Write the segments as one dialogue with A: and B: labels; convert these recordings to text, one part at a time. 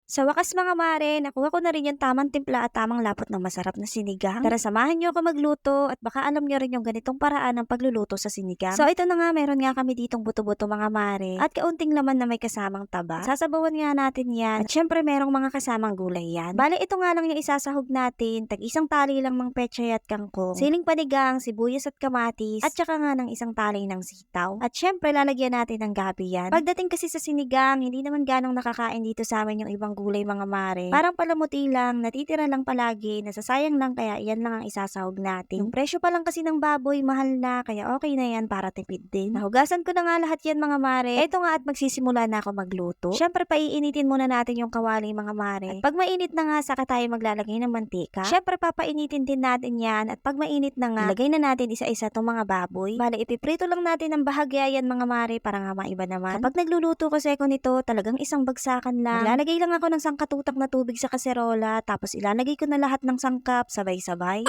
A: Sa wakas mga mare, nakuha ko na rin yung tamang timpla at tamang lapot ng masarap na sinigang. Tara samahan niyo ako magluto at baka alam niyo rin yung ganitong paraan ng pagluluto sa sinigang. So ito na nga, meron nga kami ditong buto-buto mga mare at kaunting laman na may kasamang taba. Sasabawan nga natin yan at syempre merong mga kasamang gulay yan. Bale ito nga lang yung isasahog natin, tag isang tali lang mang pechay at kangkong, siling panigang, sibuyas at kamatis at saka nga ng isang tali ng sitaw. At syempre lalagyan natin ng gabi yan. Pagdating kasi sa sinigang, hindi naman ganong nakakain dito sa amin yung ibang gulay mga mare. Parang palamuti lang, natitira lang palagi, nasasayang lang kaya yan lang ang isasahog natin. Yung presyo pa lang kasi ng baboy, mahal na, kaya okay na yan para tipid din. Nahugasan ko na nga lahat yan mga mare. Eto nga at magsisimula na ako magluto. Syempre paiinitin muna natin yung kawali mga mare. At pag mainit na nga, saka tayo maglalagay ng mantika. Syempre papainitin din natin yan at pag mainit na nga, ilagay na natin isa-isa tong mga baboy. Bale, ipiprito lang natin ng bahagya yan mga mare para nga maiba naman. Kapag nagluluto kasi ako nito, talagang isang bagsakan lang. Maglalagay lang ako ng sangkatutak na tubig sa kaserola, tapos ilalagay ko na lahat ng sangkap sabay-sabay.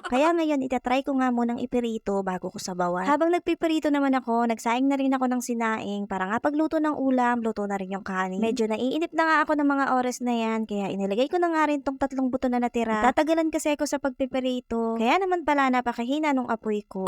A: Kaya ngayon itatry ko nga munang ipirito bago ko sabawan. Habang nagpipirito naman ako, nagsaing na rin ako ng sinaing para nga pagluto ng ulam, luto na rin yung kanin. Medyo naiinip na nga ako ng mga oras na yan, kaya inilagay ko na nga rin tong 3 buto na natira. Tatagalan kasi ako sa pagpipirito, kaya naman pala napakahina nung apoy ko.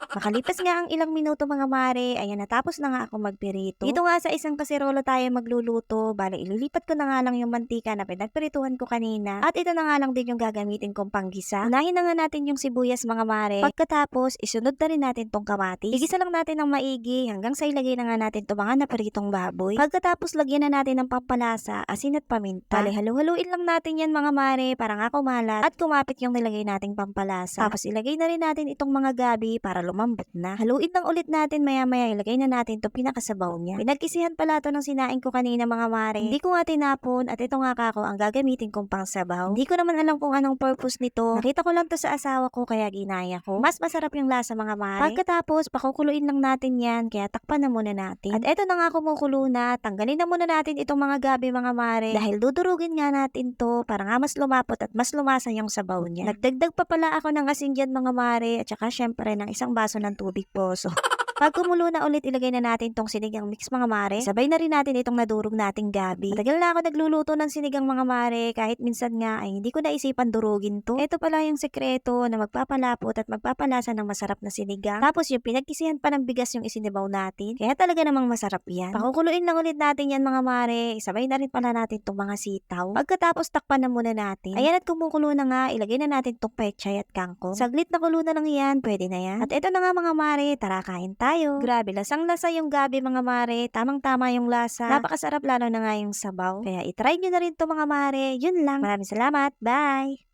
A: Makalipas nga ang ilang minuto mga mare, ayan natapos na nga ako magpirito. Dito nga sa isang kaserola tayo magluluto, bale ililipat ko na nga lang yung mantika na pinagpirituhan ko kanina. At ito na nga lang din yung gagamitin kong panggisa. Unahin na nga natin yung sibuyas mga mare. Pagkatapos, isunod na rin natin tong kamatis. Igisa lang natin ng maigi hanggang sa ilagay na nga natin tong mga napiritong baboy. Pagkatapos, lagyan na natin ng pampalasa, asin at paminta. Bale halu-haluin lang natin yan mga mare para nga kumalat at kumapit yung nilagay nating pampalasa. Tapos ilagay na rin natin itong mga gabi para lumambot na. Haluin lang ulit natin maya-maya, ilagay na natin to pinakasabaw niya. Pinagkisihan pala to ng sinaing ko kanina mga mare. Hindi ko nga tinapon at ito nga kako ang gagamitin kong pangsabaw. Hindi ko naman alam kung anong purpose nito. Nakita ko lang to sa asawa ko kaya ginaya ko. Mas masarap yung lasa mga mare. Pagkatapos, pakukuluin lang natin yan kaya takpan na muna natin. At ito na nga kumukulo na. Tanggalin na muna natin itong mga gabi mga mare dahil dudurugin nga natin to para nga mas lumapot at mas lumasa yung sabaw niya. Nagdagdag pa pala ako ng asin dyan mga mare at saka syempre ng isang baso ng tubig poso. Pag kumulo na ulit, ilagay na natin tong sinigang mix mga mare. Sabay na rin natin itong nadurog nating gabi. Matagal na ako nagluluto ng sinigang mga mare, kahit minsan nga ay hindi ko naisipan durugin to. Ito pala yung sekreto na magpapalapot at magpapalasa ng masarap na sinigang. Tapos yung pinagkisihan pa ng bigas yung isinibaw natin. Kaya talaga namang masarap yan. Pakukuluin lang ulit natin yan mga mare. Isabay na rin pala natin tong mga sitaw. Pagkatapos takpan na muna natin. Ayan at kumukulo na nga, ilagay na natin tong pechay at kangkong. Saglit na kulo na lang yan, pwede na yan. At ito na nga mga mare, tara kain tayo. Grabe, lasang-lasa yung gabi mga mare. Tamang-tama yung lasa. Napakasarap lalo na nga yung sabaw. Kaya itry nyo na rin to mga mare. Yun lang. Maraming salamat. Bye!